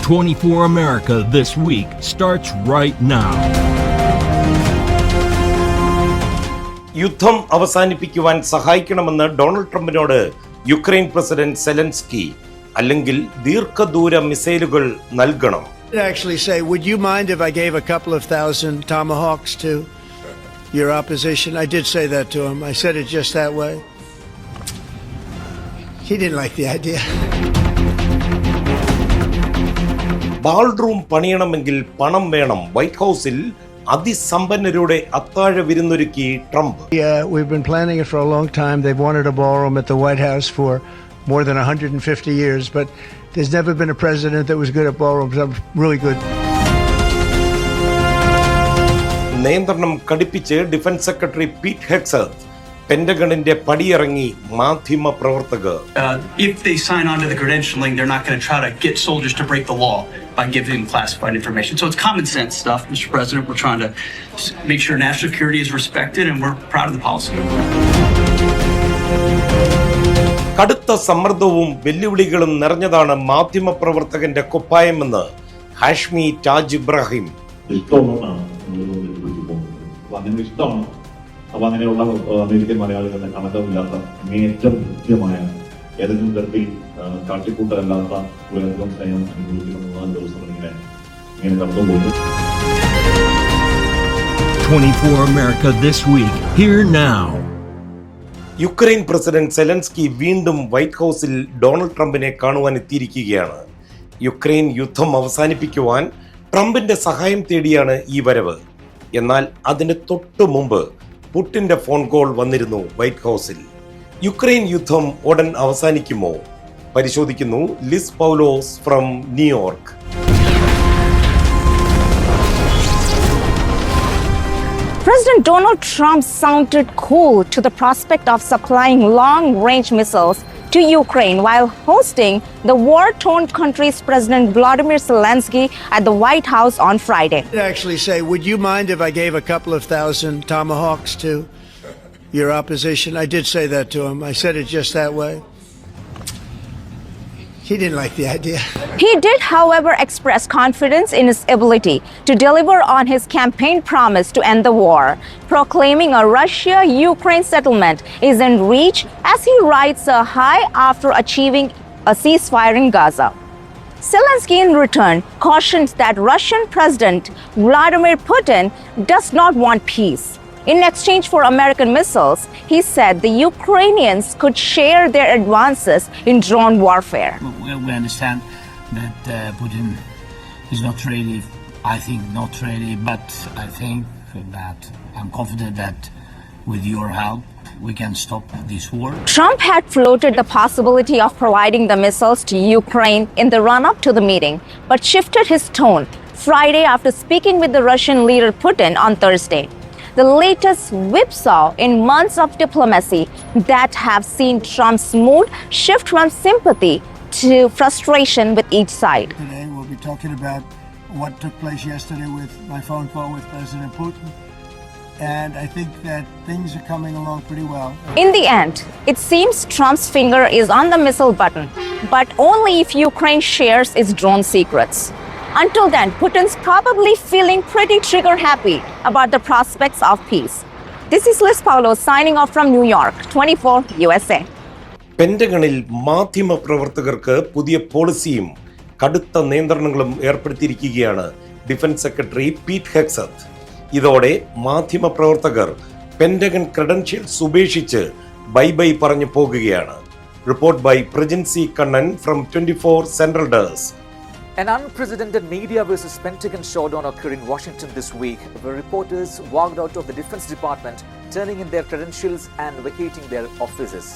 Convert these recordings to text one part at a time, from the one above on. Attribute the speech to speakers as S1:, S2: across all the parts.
S1: 24 America This Week starts right now.
S2: യുദ്ധം അവസാനിപ്പിക്കുവാൻ സഹായിക്കണമെന്ന് Donald ട്രംപിനോട് Ukraine president Zelensky, അല്ലെങ്കിൽ ദീർഘദൂര മിസൈലുകൾ നൽകണം.
S3: Actually say, would you mind if I gave a couple of thousand Tomahawks to your opposition? I did say that to him. I said it just that way. He didn't like the idea.
S2: ബാൾറൂം പണിയണമെങ്കിൽ പണം വേണം. White ഹൗസിൽ അതിസമ്പന്നരുടെ അത്താഴ വിരുന്നൊരുക്കി Trump.
S3: We've been planning it for a long time. They've wanted a ballroom at the White House for more than 150 years, but there's never been a president that was good at ballrooms. I'm really good.
S2: നിയന്ത്രണം കടുപ്പിച്ച് defence secretary Pete ഹെഗ്സത്ത് പെന്റഗണിന്റെ പടിയിറങ്ങി മാധ്യമ പ്രവർത്തകർ.
S4: If they sign on to the credentialing, they're not going to try to get soldiers to break the law by giving classified information. So it's common sense stuff, Mr. President. We're trying to make sure national security is respected, and we're proud of the policy.
S2: കടുത്ത സമ്മർദ്ദവും വെല്ലുവിളികളും നിറഞ്ഞതാണ് മാധ്യമ പ്രവർത്തകന്റെ കുപ്പായമെന്ന് ഹാഷ്മി താജ് ഇബ്രാഹിം.
S5: അപ്പൊ അങ്ങനെയുള്ള American മലയാളികളുടെ കണക്കമില്ലാത്ത ഏറ്റവും കൃത്യമായ ഏതെങ്കിലും തരത്തിൽ കാട്ടിക്കൂട്ടല്ലാത്ത വളരെയധികം സ്നേഹം അനുഭവിക്കുന്ന 4 ദിവസം ഇങ്ങനെ കടന്നുപോകുന്നു.
S1: 24 America This Week, here now.
S2: Ukraine president Zelensky വീണ്ടും വൈറ്റ് ഹൗസിൽ ഡൊണാൾഡ് ട്രംപിനെ കാണുവാൻ എത്തിയിരിക്കുകയാണ്. യുക്രൈൻ യുദ്ധം അവസാനിപ്പിക്കുവാൻ ട്രംപിന്റെ സഹായം തേടിയാണ് ഈ വരവ്. എന്നാൽ അതിന് തൊട്ടു മുമ്പ് പുടിന്റെ ഫോൺ കോൾ വന്നിരുന്നു വൈറ്റ് ഹൗസിൽ. യുക്രൈൻ യുദ്ധം ഉടൻ അവസാനിക്കുമോ? പരിശോധിക്കുന്നു Liz Paulose from New York.
S6: President Donald Trump sounded cool to the prospect of supplying long-range missiles to Ukraine while hosting the war-torn country's President Volodymyr Zelensky at the White House on Friday.
S3: I actually say, would you mind if I gave a couple of thousand Tomahawks to your opposition? I did say that to him. I said it just that way. He didn't like the idea.
S6: He did, however, express confidence in his ability to deliver on his campaign promise to end the war, proclaiming a Russia-Ukraine settlement is in reach as he rides a high after achieving a ceasefire in Gaza. Zelensky, in return, cautioned that Russian President Vladimir Putin does not want peace. In exchange for American missiles, he said the Ukrainians could share their advances in drone warfare.
S7: We understand that Putin is not ready, but I think that I'm confident that with your help, we can stop this war.
S6: Trump had floated the possibility of providing the missiles to Ukraine in the run-up to the meeting, but shifted his tone Friday after speaking with the Russian leader Putin on Thursday. The latest whipsaw in months of diplomacy that have seen Trump's mood shift from sympathy to frustration with each side.
S3: Today we'll be talking about what took place yesterday with my phone call with President Putin. And I think that things are coming along pretty well.
S6: In the end, it seems Trump's finger is on the missile button, but only if Ukraine shares its drone secrets. Until then, Putin's probably feeling pretty trigger happy about the prospects of peace. This is Liz Paulo signing off from New York, 24 USA.
S2: പെന്റഗണിൽ മാധ്യമ പ്രവർത്തകർക്ക് പുതിയ പോളിസിയും കടുത്ത നിയന്ത്രണങ്ങളും ഏർപ്പെടുത്തിയിരിക്കുകയാണ് defence secretary Pete Hegseth. ഇതോടെ മാധ്യമ പ്രവർത്തകർ പെന്റഗൺ ക്രെഡൻഷ്യൽസ് ഉപേക്ഷിച്ച് ബൈ പറഞ്ഞു പോകുകയാണ്. Report by Prajinsi Kannan from 24 central desk.
S8: An unprecedented media versus Pentagon showdown occurred in Washington this week, where reporters walked out of the Defense Department, turning in their credentials and vacating their offices.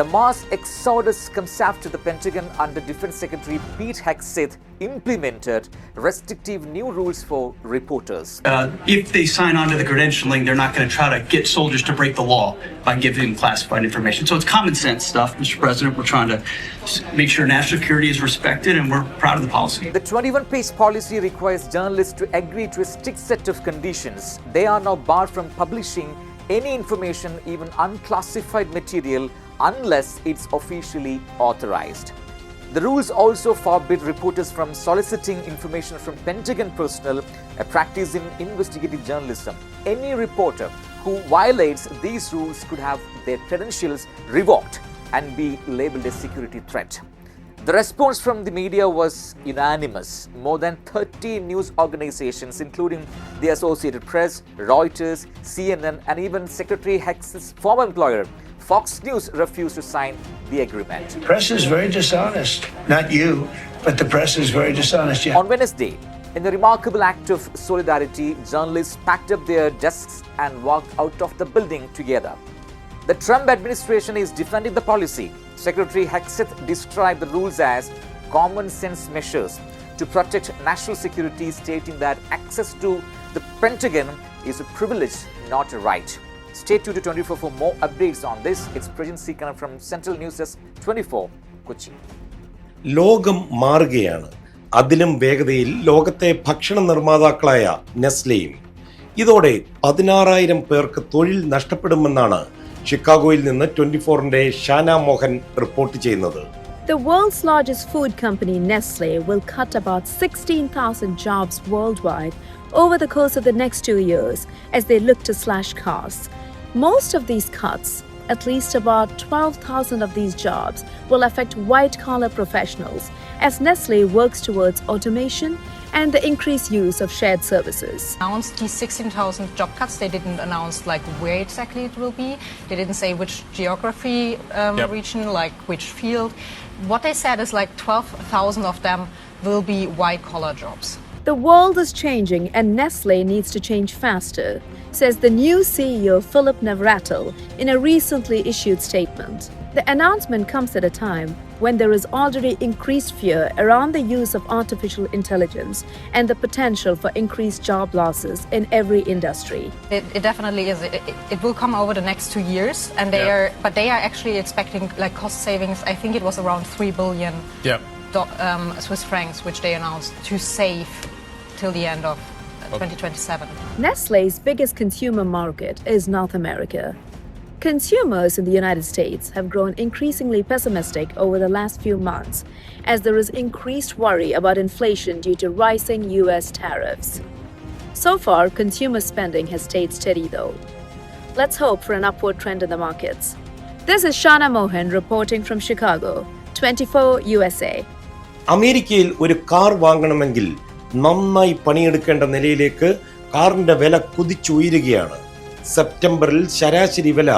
S8: The mass exodus comes after the Pentagon under Defense Secretary Pete Hegseth implemented restrictive new rules for reporters.
S4: If they sign on to the credentialing, they're not going to try to get soldiers to break the law by giving classified information. So it's common sense stuff, Mr. President. We're trying to make sure national security is respected, and we're proud of the policy.
S8: The 21-page policy requires journalists to agree to a strict set of conditions. They are now barred from publishing any information, even unclassified material, unless it's officially authorized. The rules also forbid reporters from soliciting information from Pentagon personnel, a practice in investigative journalism. Any reporter who violates these rules could have their credentials revoked and be labeled a security threat. The response from the media was unanimous. More than 30 news organizations, including the Associated Press, Reuters, CNN, and even Secretary Hex's former employer, Fox News, refused to sign the agreement.
S3: Press is very dishonest. Not you, but the press is very dishonest. Yeah.
S8: On Wednesday, in a remarkable act of solidarity, journalists packed up their desks and walked out of the building together. The Trump administration is defending the policy. Secretary Hexeth described the rules as common sense measures to protect national security, stating that access to the Pentagon is a privilege, not a right. Stay tuned to 24 for more updates on this. It's Prajan Sikaran from Central News Desk 24, Kochi.
S2: ലോകം മാറുകയാണ്. അതിലും വേഗതയിൽ ലോകത്തെ ഭക്ഷണ നിർമ്മാതാക്കളായ നെസ്ലെയും. ഇതോടെ 16,000 പേർക്ക് തൊഴിൽ നഷ്ടപ്പെടുമെന്നാണ് ഷിക്കാഗോയിൽ നിന്ന് 24ന്റെ ഷാന മോഹൻ റിപ്പോർട്ട് ചെയ്യുന്നത്.
S9: The world's largest food company, Nestle, will cut about 16,000 jobs worldwide over the course of the next 2 years as they look to slash costs. Most of these cuts, at least about 12,000 of these jobs, will affect white-collar professionals as Nestle works towards automation and the increased use of shared services.
S10: Announced these 16,000 job cuts. They didn't announce like where exactly it will be. They didn't say which geography region, like which field. What they said is like 12,000 of them will be white-collar jobs.
S9: The world is changing and Nestle needs to change faster, says the new CEO Philip Navratil in a recently issued statement. The announcement comes at a time when there is already increased fear around the use of artificial intelligence and the potential for increased job losses in every industry.
S10: It definitely is. It will come over the next 2 years, and they are actually expecting like cost savings. I think it was around 3 billion Swiss francs, which they announced to save till the end of 2027.
S9: Nestle's biggest consumer market is North America. Consumers in the United States have grown increasingly pessimistic over the last few months as there is increased worry about inflation due to rising US tariffs. So far, consumer spending has stayed steady though. Let's hope for an upward trend in the markets. This is Shana Mohan reporting from Chicago, 24 USA.
S2: അമേരിക്കയിൽ ഒരു car വാങ്ങണമെങ്കിൽ നന്നായി പണിയെടുക്കേണ്ട നിലയിലേക്ക് കാറിന്റെ വില കുതിച്ചുയരുകയാണ്. സെപ്റ്റംബറിൽ ശരാശരി വില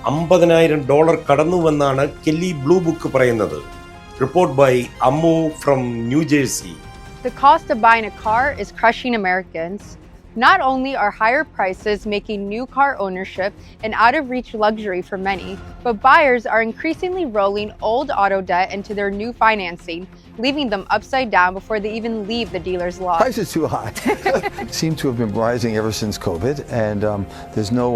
S2: $50,000 കടന്നുവെന്നാണ് കെല്ലി ബ്ലൂ ബുക്ക് പറയുന്നത്. Report by Ammu from New Jersey.
S11: The cost of buying a car is crushing Americans. Not only are higher prices making new car ownership an out-of-reach luxury for many, but buyers are increasingly rolling old auto debt into their new financing, leaving them upside down before they even leave the dealer's lot.
S12: Prices too high. Seem to have been rising ever since COVID, and there's no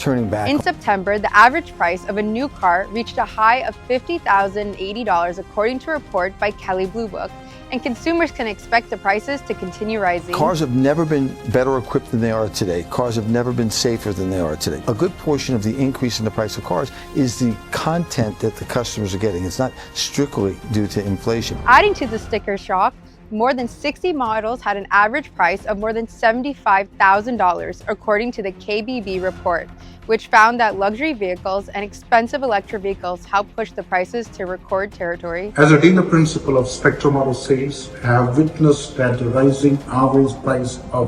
S12: turning back.
S11: In September, the average price of a new car reached a high of $50,080 according to a report by Kelley Blue Book, and consumers can expect the prices to continue rising.
S12: Cars have never been better equipped than they are today. Cars have never been safer than they are today. A good portion of the increase in the price of cars is the content that the customers are getting. It's not strictly due to inflation.
S11: Adding to the sticker shock, more than 60 models had an average price of more than $75,000, according to the KBB report, which found that luxury vehicles and expensive electric vehicles help push the prices to record territory.
S13: As a dealer principal of Spectrum Auto Sales, I have witnessed that the rising average price of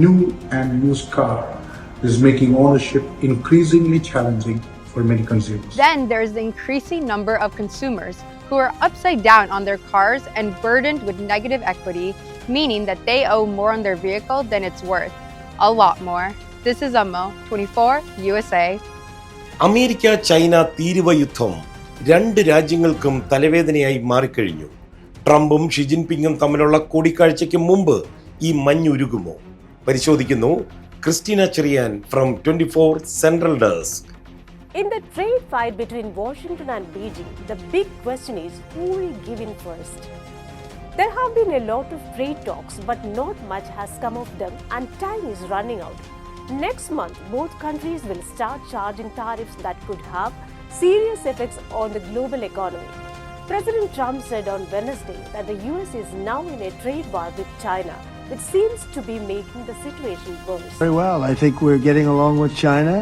S13: new and used car is making ownership increasingly challenging for many consumers.
S11: Then there's the increasing number of consumers who are upside down on their cars and burdened with negative equity, meaning that they owe more on their vehicle than it's worth. A lot more. This is Ammo, 24 USA.
S2: America China തീരുവ യുദ്ധം 2 രാജ്യങ്ങൾക്കും തലവേദനയായി മാറിക്കഴിഞ്ഞു. ട്രംപും Xi ജിൻപിങ്ങും തമ്മിലുള്ള കൂടിക്കാഴ്ചയ്ക്ക് മുമ്പ് ഈ മഞ്ഞുരുകുമോ? പരിശോധിക്കുന്നു Christina Cheriyan from 24 central desk.
S14: In the trade fight between Washington and Beijing, the big question is who will give in first. There have been a lot of trade talks, but not much has come of them and time is running out. Next month, both countries will start charging tariffs that could have serious effects on the global economy. President Trump said on Wednesday that the US is now in a trade war with China, which seems to be making the situation worse.
S3: Very well. I think we're getting along with China.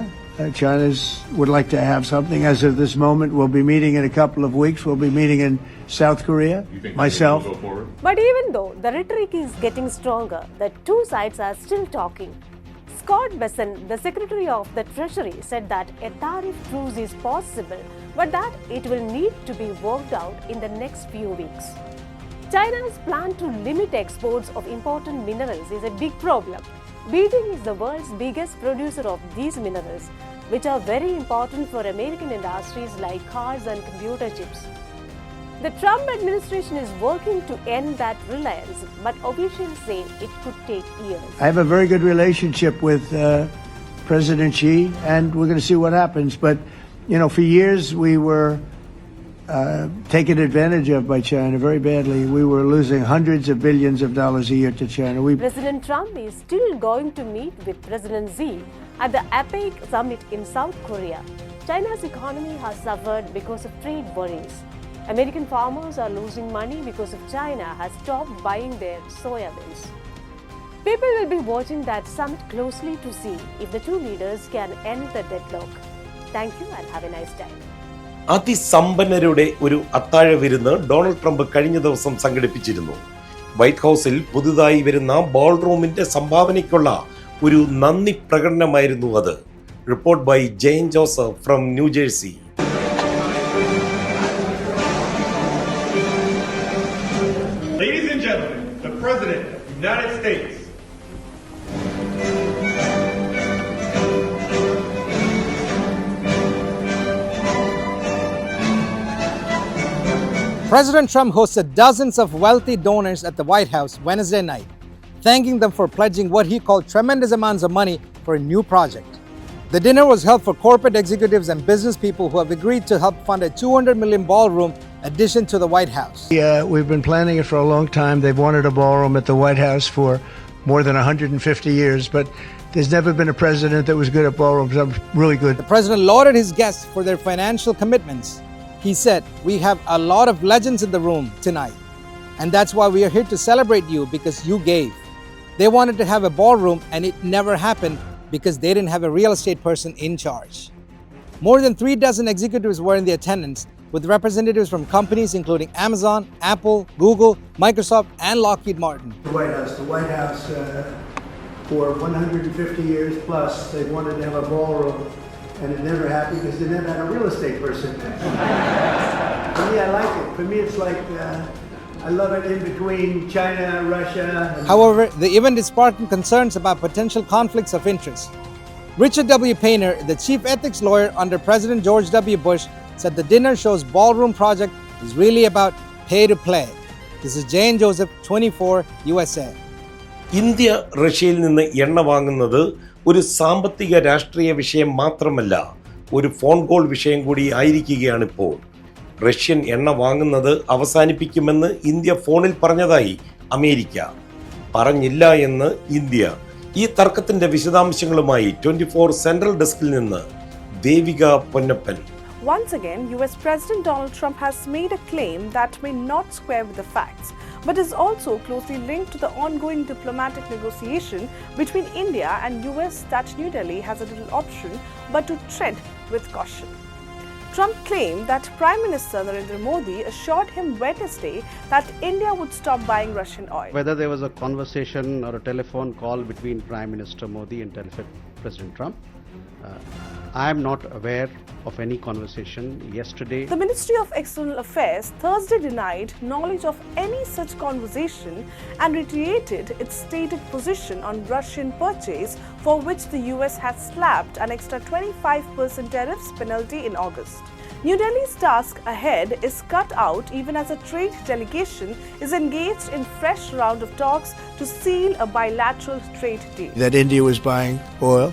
S3: China would like to have something. As of this moment, we'll be meeting in a couple of weeks. We'll be meeting in South Korea, myself.
S5: Go forward?
S14: But even though the rhetoric is getting stronger, the two sides are still talking. Scott Bessent, the Secretary of the Treasury, said that a tariff truce is possible, but that it will need to be worked out in the next few weeks. China's plan to limit exports of important minerals is a big problem. Beijing is the world's biggest producer of these minerals, which are very important for American industries like cars and computer chips. The Trump administration is working to end that reliance, but officials say it could take years.
S3: I have a very good relationship with President Xi, and we're going to see what happens. But, you know, for years we were taken advantage of by China very badly. We were losing hundreds of billions of dollars a year to China.
S14: President Trump is still going to meet with President Xi at the APEC summit in South Korea. China's economy has suffered because of trade worries. American farmers are losing money because of China has stopped buying their soya beans. People will be watching that summit closely to see if the two leaders can end the deadlock. Thank you and have a nice time.
S2: അതിസമ്പന്നരുടെ ഒരു അത്താഴ വിരുന്ന് Donald Trump കഴിഞ്ഞ ദിവസം സംഘടിപ്പിച്ചിരുന്നു. White ഹൗസിൽ പുതുതായി വരുന്ന ball റൂമിന്റെ സംഭാവനയ്ക്കുള്ള ഒരു നന്ദി പ്രകടനമായിരുന്നു അത്. Report by Jain Joseph from New Jersey.
S15: Ladies and gentlemen, the President of the United States.
S16: President Trump hosted dozens of wealthy donors at the White House Wednesday night, thanking them for pledging what he called tremendous amounts of money for a new project. The dinner was held for corporate executives and business people who have agreed to help fund a $200 million ballroom addition to the White House.
S3: We've been planning it for a long time. They've wanted a ballroom at the White House for more than 150 years, but there's never been a president that was good at ballrooms. I'm really good.
S16: The president lauded his guests for their financial commitments. He said, "We have a lot of legends in the room tonight, and that's why we are here to celebrate you because you gave." They wanted to have a ballroom and it never happened because they didn't have a real estate person in charge. More than 36 executives were in the attendance, with representatives from companies including Amazon, Apple, Google, Microsoft, and Lockheed Martin.
S3: The White House, for 150 years plus, they've wanted to have a ballroom, and it never happened because they never had a real estate person. For me, I like it. For me, it's like I love it in between China, Russia.
S16: However, the event is sparking concerns about potential conflicts of interest. Richard W. Painter, the chief ethics lawyer under President George W. Bush, said the dinner shows ballroom project is really about pay to play. This is Jane Joseph, 24 USA.
S2: India റഷ്യയിൽ നിന്ന് എണ്ണ വാങ്ങുന്നത് ഒരു സാമ്പത്തിക രാഷ്ട്രീയ വിഷയം മാത്രമല്ല, ഒരു ഫോൺ കോൾ വിഷയം കൂടി ആയിരിക്കുകയാണിപ്പോൾ. റഷ്യൻ എണ്ണ വാങ്ങുന്നത് അവസാനിപ്പിക്കുമെന്ന് ഇന്ത്യ ഫോണിൽ പറഞ്ഞതായി അമേരിക്ക പറഞ്ഞില്ല എന്ന് ഇന്ത്യ. ഈ തർക്കത്തിന്റെ വിശദാംശങ്ങളുമായി 24 സെൻട്രൽ ഡെസ്കിൽ നിന്ന് Devika Ponnappan.
S17: Once again, US President Donald Trump has made a claim that may not square with the facts, but is also closely linked to the ongoing diplomatic negotiation between India and US that New Delhi has a little option but to tread with caution. Trump claimed that Prime Minister Narendra Modi assured him Wednesday that India would stop buying Russian oil.
S18: Whether there was a conversation or a telephone call between Prime Minister Modi and President Trump, I am not aware of any conversation yesterday.
S17: The Ministry of External Affairs Thursday denied knowledge of any such conversation and reiterated its stated position on Russian purchase, for which the US has slapped an extra 25% tariffs penalty in August. New Delhi's task ahead is cut out even as a trade delegation is engaged in fresh round of talks to seal a bilateral trade deal.
S3: That India was buying oil,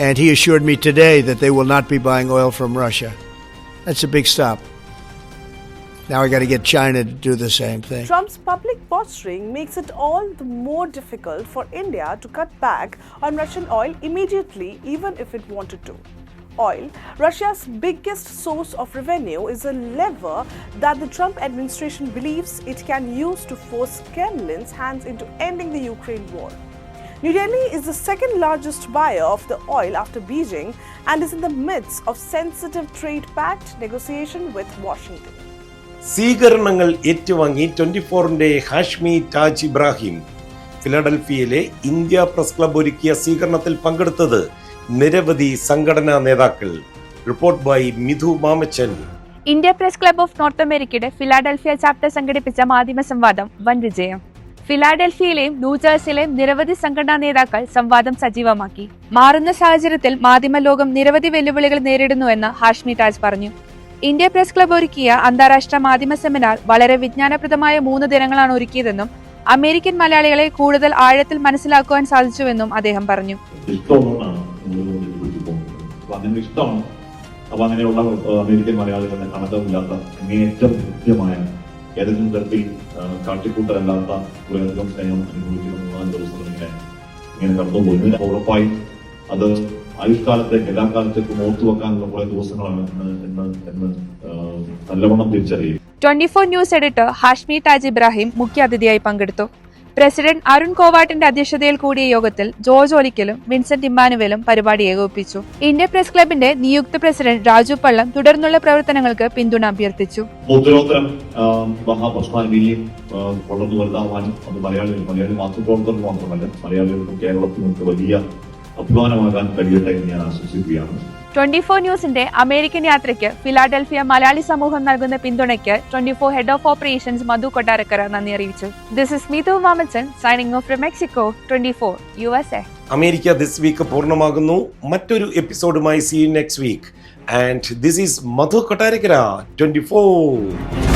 S3: and he assured me today that they will not be buying oil from Russia. That's a big stop. Now I got to get China to do the same thing.
S17: Trump's public posturing makes it all the more difficult for India to cut back on Russian oil immediately, even if it wanted to. oil, Russia's biggest source of revenue, is a lever that the Trump administration believes it can use to force Kremlin's hands into ending the Ukraine war. New Delhi is the second largest buyer of the oil after Beijing and is in the midst of sensitive trade pact negotiation with Washington.
S2: സ്വീകരണങ്ങൾ ഏറ്റുവാങ്ങി 24-ന്റെ ഹാഷ്മി താജ് ഇബ്രാഹിം. ഫിലഡൽഫിയയിലെ India press club ഒരുക്കിയ സ്വീകരണത്തിൽ പങ്കെടുത്തത് നിരവധി സംഘടനാ നേതാക്കൾ. Report by Mithu Mamachan.
S19: India press club of North അമേരിക്കയുടെ ഫിലാഡൽഫിയ ചാപ്റ്റർ സംഘടിപ്പിച്ച മാധ്യമ സംവാദം വൻ വിജയം. ഫിലാഡൽഫിയയിലെയും ന്യൂജേഴ്സിയിലെയും നിരവധി സംഘടനാ നേതാക്കൾ സംവാദം സജീവമാക്കി. മാറുന്ന സാഹചര്യത്തിൽ മാധ്യമ ലോകം നിരവധി വെല്ലുവിളികൾ നേരിടുന്നുവെന്ന് ഹാഷ്മി താജ് പറഞ്ഞു. ഇന്ത്യ പ്രസ് ക്ലബ് ഒരുക്കിയ അന്താരാഷ്ട്ര മാധ്യമ സെമിനാർ വളരെ വിജ്ഞാനപ്രദമായ 3 ദിനങ്ങളാണ് ഒരുക്കിയതെന്നും അമേരിക്കൻ മലയാളികളെ കൂടുതൽ ആഴത്തിൽ മനസ്സിലാക്കുവാൻ സാധിച്ചുവെന്നും അദ്ദേഹം പറഞ്ഞു.
S5: അപ്പൊ അങ്ങനെയുള്ള അമേരിക്കൻ മലയാളികളുടെ കണക്കമില്ലാത്ത അങ്ങേയറ്റം കൃത്യമായ ഏതെങ്കിലും തരത്തിൽ കാട്ടിക്കൂട്ടലല്ലാത്ത കുറേയധികം സ്നേഹം അനുഭവിക്കുന്ന 4 ദിവസങ്ങൾ ഇങ്ങനെ കടന്നുപോയി. ഉറപ്പായും അത് ആയുഷ്കാലത്തേക്ക് എല്ലാ കാലത്തേക്കും ഓർത്തു വെക്കാനുള്ള കുറെ ദിവസങ്ങളാണ് എന്ന് നല്ലവണ്ണം തിരിച്ചറിയും.
S19: 24 ന്യൂസ് എഡിറ്റർ ഹാഷ്മി താജ് ഇബ്രാഹിം മുഖ്യാതിഥിയായി പങ്കെടുത്തു. പ്രസിഡന്റ് അരുൺ കോവാട്ടിന്റെ അധ്യക്ഷതയിൽ കൂടിയ യോഗത്തിൽ ജോർജ് ഒലിക്കലും വിൻസെന്റ് ഇമ്മാനുവേലും പരിപാടി ഏകോപിപ്പിച്ചു. ഇന്ത്യ പ്രസ് ക്ലബിന്റെ നിയുക്ത പ്രസിഡന്റ് രാജു പള്ളം തുടർന്നുള്ള പ്രവർത്തനങ്ങൾക്ക് പിന്തുണ അഭ്യർത്ഥിച്ചു.
S5: ഉത്തരോത്തരം മഹാപ്രസ്ഥാനം ഇനിയും വളർന്നു വലുതാവാനും അത് മലയാളി മാതൃപ്രവർത്തകർ മാത്രമല്ല മലയാളികൾക്കും കേരളത്തിനും വലിയ അഭിമാനമാകാൻ കഴിയട്ടെ എന്ന് ഞാൻ ആശംസിക്കുകയാണ്.
S19: 24 ന്യൂസിന്റെ അമേരിക്കൻ യാത്രയ്ക്ക് ഫിലാഡൽഫിയ മലയാളി സമൂഹം നൽകുന്ന പിന്തുണയ്ക്ക് 24 head of operations Madhu Kottarakkara നന്ദി അറിയിച്ചു. This is Mithu Mamachan signing off from Mexico. 24 USA.
S2: America this week പൂർണ്ണമാകുന്നു. മറ്റൊരു എപ്പിസോഡുമായി see you next week. And this is Madhu Kottarakkara 24.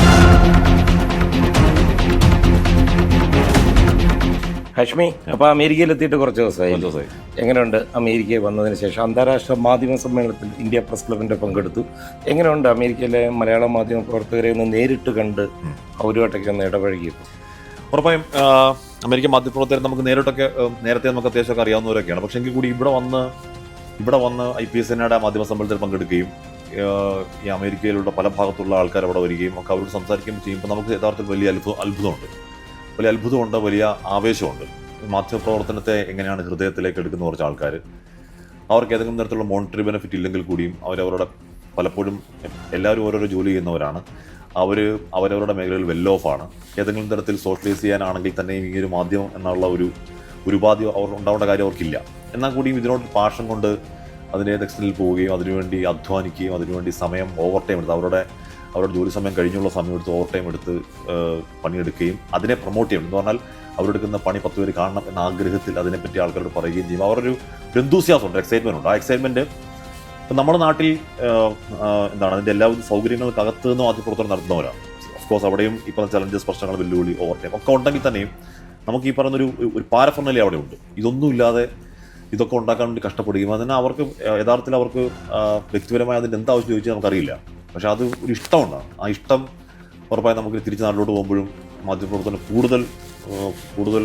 S2: Hashmi, അപ്പോൾ അമേരിക്കയിൽ എത്തിയിട്ട് കുറച്ച് ദിവസമായി. എങ്ങനെയുണ്ട് അമേരിക്കയിൽ വന്നതിന് ശേഷം അന്താരാഷ്ട്ര മാധ്യമ സമ്മേളനത്തിൽ ഇന്ത്യ പ്രസ് ക്ലബിൻ്റെ പങ്കെടുത്തു. എങ്ങനെയുണ്ട് അമേരിക്കയിലെ മലയാള മാധ്യമ പ്രവർത്തകരെ ഒന്ന് നേരിട്ട് കണ്ട് അവരുമായിട്ടൊക്കെ ഒന്ന് ഇടപഴകി?
S20: ഉറപ്പായും അമേരിക്കൻ മാധ്യമപ്രവർത്തകർ നമുക്ക് നേരത്തെ നമുക്ക് അത്യാവശ്യമൊക്കെ അറിയാവുന്നവരൊക്കെയാണ്. പക്ഷേ എങ്കിൽ കൂടി ഇവിടെ വന്ന് IPSNയുടെ മാധ്യമ സമ്മേളനത്തിൽ പങ്കെടുക്കുകയും ഈ അമേരിക്കയിലുള്ള പല ഭാഗത്തുള്ള ആൾക്കാർ അവിടെ വരികയും ഒക്കെ അവരോട് സംസാരിക്കുകയും ചെയ്യുമ്പോൾ നമുക്ക് യഥാർത്ഥത്തിൽ വലിയ അത്ഭുതമുണ്ട്, വലിയ ആവേശമുണ്ട്. മാധ്യമപ്രവർത്തനത്തെ എങ്ങനെയാണ് ഹൃദയത്തിലേക്ക് എടുക്കുന്ന കുറച്ച് ആൾക്കാർ, അവർക്ക് ഏതെങ്കിലും തരത്തിലുള്ള മോണിറ്ററി ബെനിഫിറ്റ് ഇല്ലെങ്കിൽ കൂടിയും അവരവരുടെ പലപ്പോഴും എല്ലാവരും ഓരോരോ ജോലി ചെയ്യുന്നവരാണ്. അവരവരുടെ മേഖലയിൽ വെൽ ഓഫാണ്. ഏതെങ്കിലും തരത്തിൽ സോഷ്യലൈസ് ചെയ്യാനാണെങ്കിൽ തന്നെ ഈ ഒരു മാധ്യമം എന്നുള്ള ഒരു ഉപാധി അവർ ഉണ്ടാവേണ്ട കാര്യം അവർക്കില്ല. എന്നാൽ കൂടിയും ഇതിനോട് പാഷൻ കൊണ്ട് അതിൻ്റെ എക്സ്റ്റനിൽ പോവുകയും അതിനുവേണ്ടി അധ്വാനിക്കുകയും അതിനുവേണ്ടി സമയം ഓവർ ടൈം എടുത്ത് അവരുടെ ജോലി സമയം കഴിഞ്ഞുള്ള സമയം എടുത്ത് ഓവർ ടൈം എടുത്ത് പണിയെടുക്കുകയും അതിനെ പ്രൊമോട്ട് ചെയ്യണം എന്ന് പറഞ്ഞാൽ അവരെടുക്കുന്ന പണി 10 പേര് കാണണം എന്ന ആഗ്രഹത്തിൽ അതിനെപ്പറ്റി ആൾക്കാരോട് പറയുകയും ചെയ്യും. അവരൊരു എന്തൂസിയാസം ഉണ്ട്, എക്സൈറ്റ്മെന്റ് ഉണ്ട്. ആ എക്സൈറ്റ്മെന്റ് ഇപ്പം നമ്മുടെ നാട്ടിൽ അതിൻ്റെ എല്ലാവിധ സൗകര്യങ്ങൾക്കകത്ത് നിന്ന് മാധ്യമപ്രവർത്തനം നടത്തുന്നവരാണ്. ഓഫ്കോഴ്സ് അവിടെയും ഈ പറഞ്ഞ ചലഞ്ചസ്, പ്രശ്നങ്ങൾ, വെല്ലുവിളി, ഓവർ ടൈം ഒക്കെ ഉണ്ടെങ്കിൽ തന്നെയും നമുക്ക് ഈ പറയുന്നൊരു പാരഫർണലി അവിടെ ഉണ്ട്. ഇതൊന്നുമില്ലാതെ ഇതൊക്കെ ഉണ്ടാക്കാൻ വേണ്ടി കഷ്ടപ്പെടുകയും അതിന് അവർക്ക് യഥാർത്ഥത്തിൽ അവർക്ക് വ്യക്തിപരമായി അതിൻ്റെ എന്താവശ്യം ചോദിച്ചാൽ നമുക്കറിയില്ല. പക്ഷെ അത് ഒരു ഇഷ്ടമുണ്ട്. ആ ഇഷ്ടം ഉറപ്പായി നമുക്ക് തിരിച്ച് നാട്ടിലോട്ട് പോകുമ്പോഴും മാധ്യമപ്രവർത്തനം കൂടുതൽ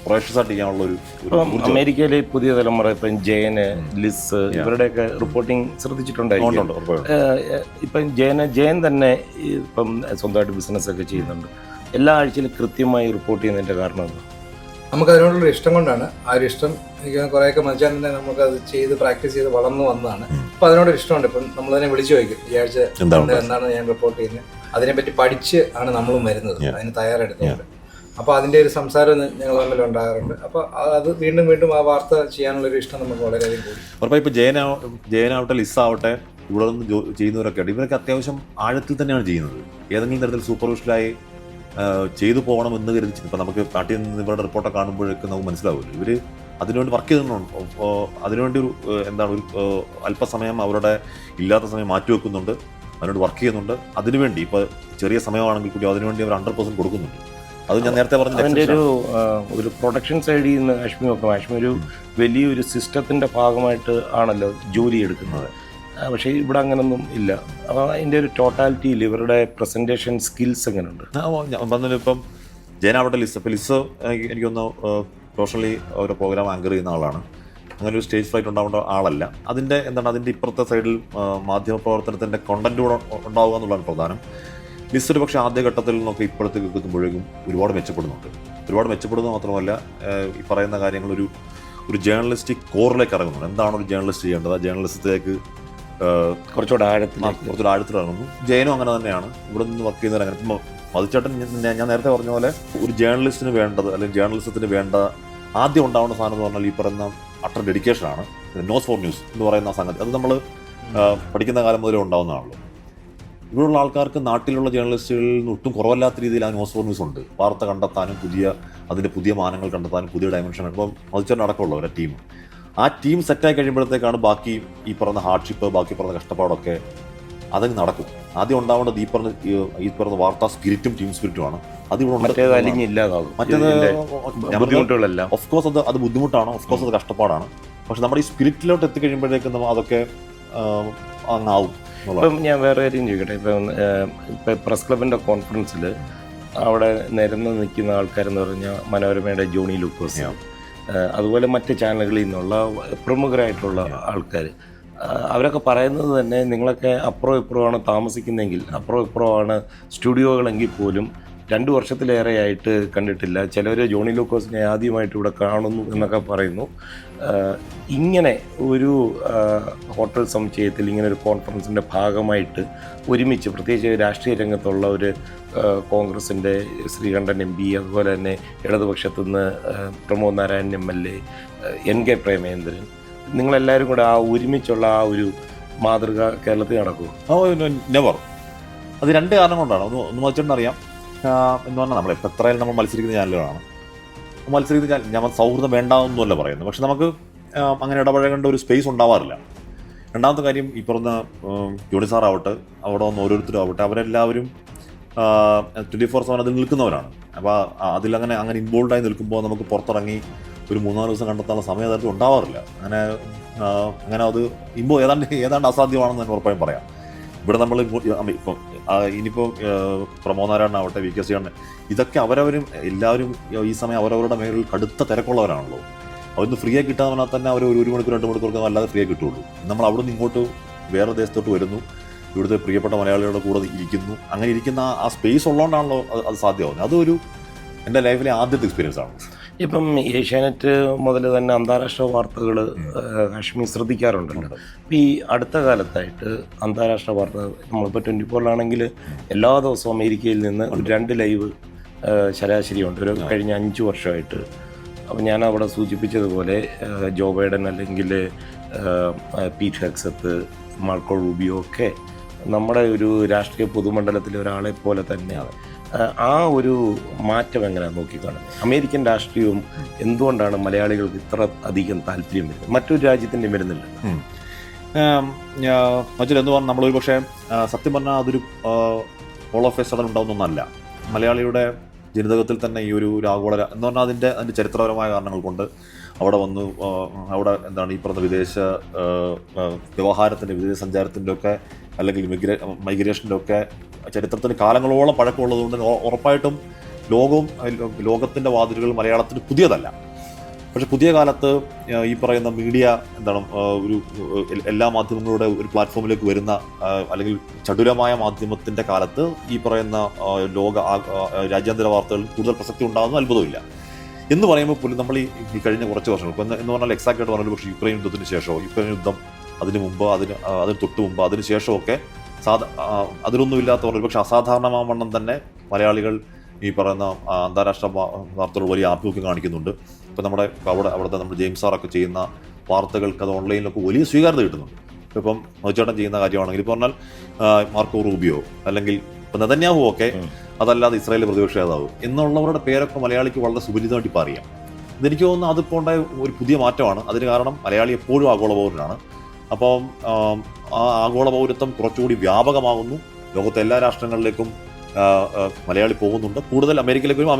S20: പ്രൊഫഷണലായിട്ട് ചെയ്യാനുള്ള ഒരു
S2: അമേരിക്കയിലെ പുതിയ തലമുറ ഇപ്പം ജയന്, ലിസ് ഇവരുടെയൊക്കെ റിപ്പോർട്ടിംഗ് ശ്രദ്ധിച്ചിട്ടുണ്ടായിരുന്നു. ഇപ്പം ജയൻ തന്നെ ഇപ്പം സ്വന്തമായിട്ട് ബിസിനസ്സൊക്കെ ചെയ്യുന്നുണ്ട്. എല്ലാ ആഴ്ചയിലും കൃത്യമായി റിപ്പോർട്ട് ചെയ്യുന്നതിൻ്റെ കാരണം
S16: നമുക്ക് അതിനോടുള്ള ഇഷ്ടം കൊണ്ടാണ്. ആ ഒരു ഇഷ്ടം എനിക്ക് കുറേയൊക്കെ മനുഷ്യൻ തന്നെ നമുക്കത് ചെയ്ത് പ്രാക്ടീസ് ചെയ്ത് വളർന്നു വന്നതാണ്. അപ്പോൾ അതിനോടൊരു ഇഷ്ടമുണ്ട്. ഇപ്പം നമ്മൾ തന്നെ വിളിച്ചു ചോദിക്കും ഈ ആഴ്ച എന്താണ് ഞാൻ റിപ്പോർട്ട് ചെയ്യുന്നത്, അതിനെപ്പറ്റി പഠിച്ച് ആണ് നമ്മളും വരുന്നത്, അതിന് തയ്യാറെടുത്തുകൊണ്ട്. അപ്പോൾ അതിൻ്റെ ഒരു സംസാരം ഞങ്ങൾ തമ്മിൽ ഉണ്ടാകാറുണ്ട്. അപ്പോൾ അത് വീണ്ടും ആ വാർത്ത ചെയ്യാനുള്ളൊരു ഇഷ്ടം നമുക്ക് വളരെയധികം കൂടി.
S20: ഉറപ്പായി ഇപ്പോൾ ജയനാവട്ടെ ലിസ്സാവട്ടെ ഇവിടെ നിന്ന് ചെയ്യുന്നവരൊക്കെ ഉണ്ട്. ഇവരൊക്കെ അത്യാവശ്യം ആഴത്തിൽ തന്നെയാണ് ചെയ്യുന്നത്. ഏതെങ്കിലും തരത്തിൽ സൂപ്പർവിഷനായി ചെയ്തു പോകണമെന്ന് കരുതി ഇപ്പം നമുക്ക് നാട്ടിൽ നിന്ന് ഇവരുടെ റിപ്പോർട്ടൊക്കെ കാണുമ്പോഴേക്കും നമുക്ക് മനസ്സിലാവില്ല. ഇവർ അതിനുവേണ്ടി വർക്ക് ചെയ്യുന്നുണ്ട്. അതിനുവേണ്ടി ഒരു അല്പസമയം അവരുടെ ഇല്ലാത്ത സമയം മാറ്റിവെക്കുന്നുണ്ട്, അതിനോട് വർക്ക് ചെയ്യുന്നുണ്ട്. അതിനുവേണ്ടി ഇപ്പോൾ ചെറിയ സമയമാണെങ്കിൽ കൂടി അതിനുവേണ്ടി അവർ 100% കൊടുക്കുന്നുണ്ട്. അത് ഞാൻ നേരത്തെ പറഞ്ഞ
S2: അതിൻ്റെ ഒരു പ്രൊഡക്ഷൻ സൈഡിൽ നിന്ന് കാശ്മീർ ഒരു വലിയൊരു സിസ്റ്റത്തിൻ്റെ ഭാഗമായിട്ട് ആണല്ലോ ജോലി എടുക്കുന്നത്. പക്ഷേ ഇവിടെ അങ്ങനൊന്നും ഇല്ല. അപ്പോൾ അതിൻ്റെ ഒരു ടോട്ടാലിറ്റിയിൽ ഇവരുടെ പ്രസൻറ്റേഷൻ സ്കിൽസ് എങ്ങനെയുണ്ട്?
S20: ഇപ്പം ജയനാവട്ടെ ലിസ് എനിക്കൊന്ന് പ്രൊഫഷണലി ഒരു പ്രോഗ്രാം ആങ്കർ ചെയ്യുന്ന ആളാണ്. അങ്ങനെ ഒരു സ്റ്റേജ് ഫ്ലൈറ്റ് ഉണ്ടാവേണ്ട ആളല്ല. അതിൻ്റെ ഇപ്പുറത്തെ സൈഡിൽ മാധ്യമപ്രവർത്തനത്തിൻ്റെ കണ്ടന്റ് കൂടെ ഉണ്ടാവുക എന്നുള്ളതാണ് പ്രധാനം. ലിസ് ഒരു പക്ഷേ ആദ്യഘട്ടത്തിൽ നിന്നൊക്കെ ഇപ്പോഴത്തേക്ക് എത്തുമ്പോഴേക്കും ഒരുപാട് മെച്ചപ്പെടുന്നത് മാത്രമല്ല ഈ പറയുന്ന കാര്യങ്ങൾ ഒരു ജേർണലിസ്റ്റിക് കോറിലേക്ക് ഇറങ്ങുന്നുണ്ട്. എന്താണ് ഒരു ജേർണലിസ്റ്റ് ചെയ്യേണ്ടത്? ആ ജേർണലിസത്തിലേക്ക് കുറച്ചുകൂടെ ആഴത്തിൽ ഇറങ്ങുന്നു. ജയനും അങ്ങനെ തന്നെയാണ്. ഇവിടെ നിന്ന് വർക്ക് ചെയ്യുന്നവർ അങ്ങനെ. മധുചേട്ടൻ ഞാൻ നേരത്തെ പറഞ്ഞ പോലെ ഒരു ജേർണലിസ്റ്റിന് വേണ്ടത് അല്ലെങ്കിൽ ജേർണലിസത്തിന് വേണ്ട ആദ്യം ഉണ്ടാവേണ്ട സാധനം എന്ന് പറഞ്ഞാൽ ഈ പറയുന്ന അട്ടർ ഡെഡിക്കേഷനാണ്. നോസ് ഫോർ ന്യൂസ് എന്ന് പറയുന്ന സംഗതി അത് നമ്മൾ പഠിക്കുന്ന കാലം മുതലേ ഉണ്ടാവുന്നതാണല്ലോ. ഇവിടെയുള്ള ആൾക്കാർക്ക് നാട്ടിലുള്ള ജേർണലിസ്റ്റുകളിൽ നിന്ന് ഒട്ടും കുറവല്ലാത്ത രീതിയിൽ ആ ന്യൂസ് ഫോർ ന്യൂസ് ഉണ്ട്. വാർത്ത കണ്ടെത്താനും അതിൻ്റെ പുതിയ മാനങ്ങൾ കണ്ടെത്താനും പുതിയ ഡയമെൻഷൻ. ഇപ്പം മധുചേട്ടൻ അടക്കമുള്ളവരെ ആ ടീം സെറ്റായി കഴിയുമ്പോഴത്തേക്കാണ് ബാക്കി ഈ പറഞ്ഞ ഹാർഡ്ഷിപ്പ്, ബാക്കി പറഞ്ഞ കഷ്ടപ്പാടൊക്കെ അതങ്ങ് നടക്കും. ആദ്യം ഉണ്ടാവേണ്ടത് ഈ പറഞ്ഞ വാർത്താ സ്പിരിറ്റും ടീം സ്പിരിറ്റുമാണ്. അത് ഇവിടെ ഓഫ് കോഴ്സ് അത് ബുദ്ധിമുട്ടാണ്, ഓഫ് കോഴ്സ് അത് കഷ്ടപ്പാടാണ്. പക്ഷെ നമ്മുടെ ഈ സ്പിരിറ്റിലോട്ട് എത്തിക്കഴിയുമ്പോഴേക്കും നമ്മൾ അതൊക്കെ അങ്ങാവും.
S2: ഇപ്പം ഞാൻ വേറെ കാര്യം ചോദിക്കട്ടെ. ഇപ്പം പ്രസ് ക്ലബിൻ്റെ കോൺഫറൻസിൽ അവിടെ നിരന്ന് നിൽക്കുന്ന ആൾക്കാരെന്ന് പറഞ്ഞാൽ മനോരമയുടെ ജോണി ലൂക്കോസ്, അതുപോലെ മറ്റ് ചാനലുകളിൽ നിന്നുള്ള പ്രമുഖരായിട്ടുള്ള ആൾക്കാർ, അവരൊക്കെ പറയുന്നത് തന്നെ നിങ്ങളൊക്കെ അപ്പുറം ഇപ്പുറമാണ് താമസിക്കുന്നതെങ്കിൽ, അപ്പുറം ഇപ്പുറമാണ് സ്റ്റുഡിയോകളെങ്കിൽ പോലും 2 വർഷത്തിലേറെയായിട്ട് കണ്ടിട്ടില്ല. ചിലർ ജോണി ലൂക്കോസിനെ ആദ്യമായിട്ട് ഇവിടെ കാണുന്നു എന്നൊക്കെ പറയുന്നു. ഇങ്ങനെ ഒരു ഹോട്ടൽ സമുച്ചയത്തിൽ ഇങ്ങനെ ഒരു കോൺഫറൻസിൻ്റെ ഭാഗമായിട്ട് ഒരുമിച്ച്, പ്രത്യേകിച്ച് രാഷ്ട്രീയ രംഗത്തുള്ള ഒരു കോൺഗ്രസിൻ്റെ ശ്രീകണ്ഠൻ MP, അതുപോലെ തന്നെ ഇടതുപക്ഷത്തുനിന്ന് പ്രമോദ് നാരായണൻ MLA, NK പ്രേമേന്ദ്രൻ, നിങ്ങളെല്ലാവരും കൂടെ ആ ഒരുമിച്ചുള്ള ആ ഒരു മാതൃക കേരളത്തിൽ നടക്കുമോ?
S20: നെവർ. അത് 2 കാരണം കൊണ്ടാണ്. ഒന്ന് മറിച്ചിട്ടറിയാം എന്ന് പറഞ്ഞാൽ നമ്മൾ എത്രയായാലും നമ്മൾ മത്സരിക്കുന്ന ചാനലുകളാണ്. ഞാൻ സൗഹൃദം വേണ്ടാന്നല്ല പറയുന്നത്, പക്ഷെ നമുക്ക് അങ്ങനെ ഇടപഴകേണ്ട ഒരു സ്പേസ് ഉണ്ടാവാറില്ല. രണ്ടാമത്തെ കാര്യം, ഈ പറഞ്ഞ ജോണി സാറാവട്ടെ, അവിടെ വന്ന് ഓരോരുത്തരും ആവട്ടെ, അവരെല്ലാവരും 24/7 അതിൽ നിൽക്കുന്നവരാണ്. അപ്പോൾ അതിലങ്ങനെ ഇൻവോൾവായി നിൽക്കുമ്പോൾ നമുക്ക് പുറത്തിറങ്ങി ഒരു 3-4 ദിവസം കണ്ടെത്താനുള്ള സമയം അതിനകത്ത് ഉണ്ടാവാറില്ല. അങ്ങനെ അത് ഏതാണ്ട് അസാധ്യമാണെന്ന് ഞാൻ ഉറപ്പായും പറയാം. ഇവിടെ നമ്മൾ ഇപ്പം ഇനിയിപ്പോൾ പ്രമോദ് നാരായണനാവട്ടെ, VK ശ്രീകണ്ഠൻ, ഇതൊക്കെ എല്ലാവരും ഈ സമയം അവരവരുടെ മേഖലയിൽ കടുത്ത തിരക്കുള്ളവരാണല്ലോ. അതൊന്ന് ഫ്രീ ആയി കിട്ടാൻ പറഞ്ഞാൽ തന്നെ അവർ 1 മണിക്കൂർ 2 മണിക്കൂർ അല്ലാതെ ഫ്രീ ആയി കിട്ടുള്ളൂ. നമ്മൾ അവിടെ നിന്ന് ഇങ്ങോട്ട് വേറെ ദേശത്തോട്ട് വരുന്നു, ഇവിടുത്തെ പ്രിയപ്പെട്ട മലയാളികളുടെ കൂടെ ഇരിക്കുന്നു. അങ്ങനെ ഇരിക്കുന്ന ആ സ്പേസ് ഉള്ളതുകൊണ്ടാണല്ലോ അത് സാധ്യമാകുന്നത്. അതൊരു എൻ്റെ ലൈഫിലെ ആദ്യത്തെ എക്സ്പീരിയൻസ് ആണ്.
S2: ഇപ്പം ഏഷ്യാനെറ്റ് മുതൽ തന്നെ അന്താരാഷ്ട്ര വാർത്തകൾ കാശ്മീർ ശ്രദ്ധിക്കാറുണ്ടല്ലോ. അപ്പോൾ ഈ അടുത്ത കാലത്തായിട്ട് അന്താരാഷ്ട്ര വാർത്ത, നമ്മളിപ്പോൾ 24-ലാണെങ്കിൽ എല്ലാ ദിവസവും അമേരിക്കയിൽ നിന്ന് ഒരു 2 ലൈവ് ശരാശരിയുണ്ട് ഒരു കഴിഞ്ഞ 5 വർഷമായിട്ട്. അപ്പോൾ ഞാൻ അവിടെ സൂചിപ്പിച്ചതുപോലെ ജോ ബൈഡൻ അല്ലെങ്കിൽ പീറ്റ് ഹെഗ്സത്ത്, മാർക്കോ റൂബിയോ ഒക്കെ നമ്മുടെ ഒരു രാഷ്ട്രീയ പൊതുമണ്ഡലത്തിലെ ഒരാളെ പോലെ തന്നെയാണ്. ആ ഒരു മാറ്റം എങ്ങനെയാണ് നോക്കിക്കാണുന്നത്? അമേരിക്കൻ രാഷ്ട്രീയവും എന്തുകൊണ്ടാണ് മലയാളികൾക്ക് ഇത്ര അധികം താല്പര്യം വരുന്നത്? മറ്റൊരു രാജ്യത്തിൻ്റെ വരുന്നില്ല.
S20: മറ്റൊരു പറഞ്ഞാൽ നമ്മളൊരു പക്ഷേ സത്യം പറഞ്ഞാൽ അതൊരു ഓൾ ഓഫ് എ സഡൻ ഉണ്ടാവുന്നൊന്നല്ല. മലയാളിയുടെ ജനിതകത്തിൽ തന്നെ ഈ ഒരു ആഗോള എന്ന് പറഞ്ഞാൽ അതിൻ്റെ ചരിത്രപരമായ കാരണങ്ങൾ കൊണ്ട് അവിടെ വന്നു, അവിടെ ഈ പറഞ്ഞ വിദേശ വ്യവഹാരത്തിൻ്റെ, വിദേശ സഞ്ചാരത്തിൻ്റെ ഒക്കെ അല്ലെങ്കിൽ മൈഗ്രേഷൻ്റെ ഒക്കെ ചരിത്രത്തിന് കാലങ്ങളോളം പഴക്കമുള്ളതുകൊണ്ട് ഉറപ്പായിട്ടും ലോകത്തിൻ്റെ വാതിലുകൾ മലയാളത്തിന് പുതിയതല്ല. പക്ഷെ പുതിയ കാലത്ത് ഈ പറയുന്ന മീഡിയ ഒരു എല്ലാ മാധ്യമങ്ങളുടെ ഒരു പ്ലാറ്റ്ഫോമിലേക്ക് വരുന്ന അല്ലെങ്കിൽ ചടുലമായ മാധ്യമത്തിൻ്റെ കാലത്ത് ഈ പറയുന്ന രാജ്യാന്തര വാർത്തകളിൽ കൂടുതൽ പ്രസക്തി ഉണ്ടാകുന്ന അത്ഭുതമില്ല. എന്ന് പറയുമ്പോൾ പോലും നമ്മൾ ഈ കഴിഞ്ഞ കുറച്ച് വർഷങ്ങൾ എന്ന് പറഞ്ഞാൽ എക്സാക്റ്റ് ആയിട്ട് പറഞ്ഞാൽ, പക്ഷേ യുക്രൈൻ യുദ്ധത്തിന് ശേഷമോ, യുക്രൈൻ യുദ്ധം അതിന് മുമ്പ്, അതിന് തൊട്ട് മുമ്പ്, അതിന് ശേഷമൊക്കെ അതിലൊന്നും ഇല്ലാത്തവർ പക്ഷെ അസാധാരണമാവണ്ണം തന്നെ മലയാളികൾ ഈ പറയുന്ന അന്താരാഷ്ട്ര വാർത്തകൾ വലിയ ആഭിമുഖ്യം കാണിക്കുന്നുണ്ട്. ഇപ്പം അവിടുത്തെ നമ്മുടെ ജെയിംസ് സാറൊക്കെ ചെയ്യുന്ന വാർത്തകൾക്ക് അത് ഓൺലൈനിലൊക്കെ വലിയ സ്വീകാര്യത കിട്ടുന്നുണ്ട്. ഇപ്പം മധുചേട്ടൻ ചെയ്യുന്ന കാര്യമാണെങ്കിൽ ഇപ്പോൾ പറഞ്ഞാൽ മാർക്കോ റൂബിയോ അല്ലെങ്കിൽ ഇപ്പം നെതന്യാഹു ഒക്കെ, അതല്ലാതെ ഇസ്രായേൽ പ്രതിപക്ഷ നേതാവ് എന്നുള്ളവരുടെ പേരൊക്കെ മലയാളിക്ക് വളരെ സുപരിചിതമായിട്ട് ഇപ്പോൾ അറിയാം. ഇതെനിക്ക് തോന്നുന്നു അതിപ്പോൾ ഉണ്ടായ ഒരു പുതിയ മാറ്റമാണ്. അതിന് കാരണം മലയാളി എപ്പോഴും ആഗോള പൗരനാണ്. അപ്പം ആ ആഗോള പൗരത്വം കുറച്ചുകൂടി വ്യാപകമാകുന്നു. ലോകത്തെ എല്ലാ രാഷ്ട്രങ്ങളിലേക്കും മലയാളി പോകുന്നുണ്ട്. കൂടുതൽ അമേരിക്കയിലേക്ക് വരും.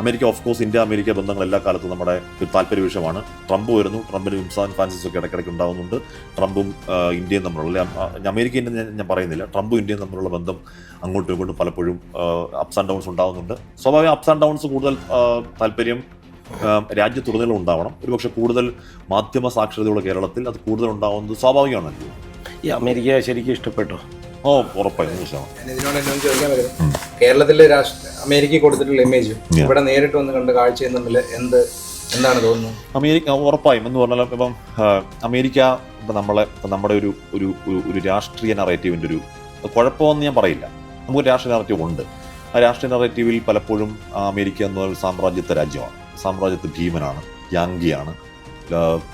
S20: America of course India America ബന്ധങ്ങൾ എല്ലാ കാലത്തും നമ്മുടെ ഒരു താല്പര്യ വിഷയമാണ്. ട്രംപ് വരുന്നു, ട്രംപിന് വിംസാൻ ഫ്രാൻസിസ് ഒക്കെ ഇടയ്ക്കിടയ്ക്ക് ഉണ്ടാകുന്നുണ്ട്. ട്രംപും ഇന്ത്യയും തമ്മിലുള്ള, അമേരിക്ക ഞാൻ പറയുന്നില്ല, ട്രംപും ഇന്ത്യയും തമ്മിലുള്ള ബന്ധം അങ്ങോട്ടും ഇങ്ങോട്ടും പലപ്പോഴും അപ്സ് ആൻഡ് ഡൗൺസ് ഉണ്ടാകുന്നുണ്ട്. സ്വാഭാവികം അപ്സ് ആൻഡ് ഡൗൺസ് കൂടുതൽ താല്പര്യം രാജ്യത്തുടനീളം ഉണ്ടാവണം. ഒരുപക്ഷെ കൂടുതൽ മാധ്യമ സാക്ഷരതയുള്ള കേരളത്തിൽ അത് കൂടുതൽ ഉണ്ടാവുന്നത് സ്വാഭാവികമാണല്ലോ.
S2: ഈ അമേരിക്ക ശരിക്കും ഇഷ്ടപ്പെട്ടോ?
S20: ഓ, ഉറപ്പായും.
S16: ഇതിനോട് ചോദിക്കാൻ വരുന്നത് കേരളത്തിലെ അമേരിക്ക കൊടുത്തിട്ടുള്ള ഇമേജും ഇവിടെ നേരിട്ട് വന്ന് കണ്ട് കാഴ്ചയും തമ്മിൽ എന്താണ് തോന്നുന്നത്?
S20: അമേരിക്ക ഉറപ്പായും എന്ന് പറഞ്ഞാൽ ഇപ്പം അമേരിക്ക ഇപ്പം നമ്മുടെ ഒരു രാഷ്ട്രീയ നറേറ്റീവിൻ്റെ ഒരു കുഴപ്പമെന്ന് ഞാൻ പറയില്ല. നമുക്കൊരു രാഷ്ട്രീയ നറേറ്റീവ് ഉണ്ട്. ആ രാഷ്ട്രീയ നറേറ്റീവിൽ പലപ്പോഴും അമേരിക്ക എന്ന് പറഞ്ഞാൽ സാമ്രാജ്യത്വ രാജ്യമാണ്, സാമ്രാജ്യത്വ ഭീമനാണ്, യാങ്കിയാണ്,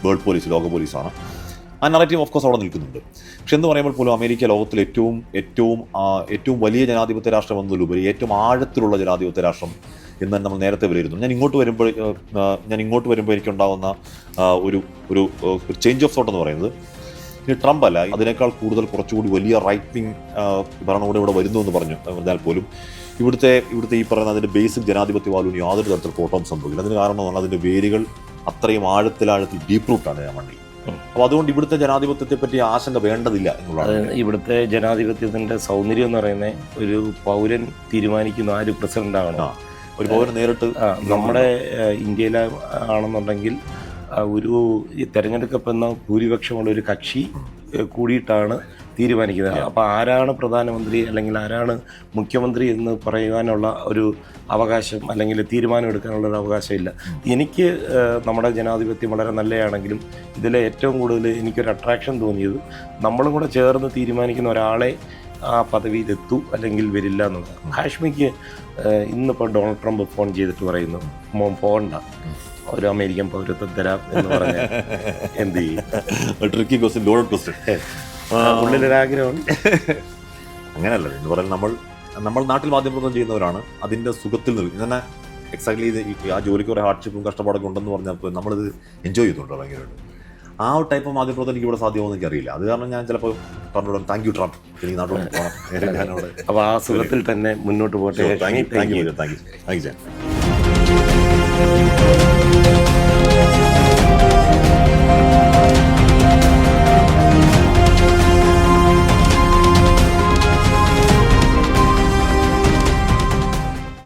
S20: വേൾഡ് പോലീസ്, ലോക പോലീസാണ്. ആ നറേറ്റീവ് ഓഫ് കോഴ്സ് അവിടെ നിൽക്കുന്നുണ്ട്. പക്ഷെ എന്ന് പറയുമ്പോൾ പോലും അമേരിക്ക ലോകത്തിൽ ഏറ്റവും വലിയ ജനാധിപത്യ രാഷ്ട്രം എന്നതിലുപരി ഏറ്റവും ആഴത്തിലുള്ള ജനാധിപത്യ രാഷ്ട്രം എന്ന് തന്നെ നമ്മൾ നേരത്തെ വിലയിരുത്തുന്നു. ഞാൻ ഇങ്ങോട്ട് വരുമ്പോൾ എനിക്കുണ്ടാകുന്ന ഒരു ചേഞ്ച് ഓഫ് തോട്ട് എന്ന് പറയുന്നത് ഇനി ട്രംപ് അല്ല, അതിനേക്കാൾ കൂടുതൽ കുറച്ചുകൂടി വലിയ റൈറ്റ് വിങ് ഭരണകൂടം ഇവിടെ വരുന്നു എന്ന് പറഞ്ഞാൽ പോലും ഇവിടുത്തെ ഈ പറയുന്ന അതിൻ്റെ ബേസിക് ജനാധിപത്യവാദം യാതൊരു തരത്തിൽ കോട്ടവും സംഭവിക്കില്ല. അതിന് കാരണം അതിൻ്റെ വേരുകൾ അത്രയും ആഴത്തിൽ ഡീപ്പ് റൂട്ടാണ് ഞാൻ മണ്ണിൽ. അപ്പോൾ അതുകൊണ്ട് ഇവിടുത്തെ ജനാധിപത്യത്തെ പറ്റി ആശങ്ക വേണ്ടതില്ല എന്നുള്ളതാണ്.
S2: ഇവിടുത്തെ ജനാധിപത്യത്തിൻ്റെ സൗന്ദര്യം എന്ന് പറയുന്നത് ഒരു പൗരൻ തീരുമാനിക്കുന്ന ആര് പ്രസിഡന്റ് ആണോ,
S20: ഒരു പൗരൻ നേരിട്ട്.
S2: നമ്മുടെ ഇന്ത്യയിലെ ആണെന്നുണ്ടെങ്കിൽ ഒരു തിരഞ്ഞെടുക്കപ്പെടുന്ന ഭൂരിപക്ഷമുള്ള ഒരു കക്ഷി കൂടിയിട്ടാണ് തീരുമാനിക്കുന്നത്. അപ്പോൾ ആരാണ് പ്രധാനമന്ത്രി അല്ലെങ്കിൽ ആരാണ് മുഖ്യമന്ത്രി എന്ന് പറയുവാനുള്ള ഒരു അവകാശം അല്ലെങ്കിൽ തീരുമാനം എടുക്കാനുള്ള ഒരു അവകാശമില്ല. എനിക്ക് നമ്മുടെ ജനാധിപത്യം വളരെ നല്ലതാണെങ്കിലും ഇതിലെ ഏറ്റവും കൂടുതൽ എനിക്കൊരു അട്രാക്ഷൻ തോന്നിയത് നമ്മളും കൂടെ ചേർന്ന് തീരുമാനിക്കുന്ന ഒരാളെ ആ പദവിയിലെത്തൂ അല്ലെങ്കിൽ വരില്ല എന്നുള്ളത്. ഹാഷ്മിക്ക് ഇന്നിപ്പോൾ ഡൊണാൾഡ് ട്രംപ് ഫോൺ ചെയ്തിട്ട് പറയുന്നു, മോൻ പോകണ്ട, ഒരു അമേരിക്കൻ പൗരത്വം തരാം എന്ന് പറഞ്ഞാൽ എന്ത് ചെയ്യും? ഉള്ളിലൊരാഗ്രഹമുണ്ട്.
S20: അങ്ങനെയല്ല എന്ന് പറഞ്ഞാൽ നമ്മൾ നാട്ടിൽ മാധ്യമപ്രവർത്തനം ചെയ്യുന്നവരാണ്. അതിൻ്റെ സുഖത്തിൽ തന്നെ എക്സാക്ട്ലി ആ ജോലിക്ക് കുറേ ഹാർഡ്ഷിപ്പും കഷ്ടപ്പാടൊക്കെ ഉണ്ടെന്ന് പറഞ്ഞപ്പോൾ നമ്മളിത് എൻജോയ് ചെയ്തിട്ടുണ്ടോ ഭയങ്കരമായിട്ട്. ആ ഒരു ടൈപ്പ് ഓഫ് മാധ്യമപ്രവർത്തനം എനിക്ക് ഇവിടെ സാധ്യമാണെന്ന് എനിക്കറിയില്ല. അത് കാരണം ഞാൻ ചിലപ്പോൾ പറഞ്ഞോളാം, താങ്ക് യു ട്രംപ്, എനിക്ക് നാട്ടിൽ പോകണം ഞാനവിടെ.
S2: അപ്പോൾ ആ സുഖത്തിൽ തന്നെ മുന്നോട്ട് പോട്ടെ.
S20: Thank you.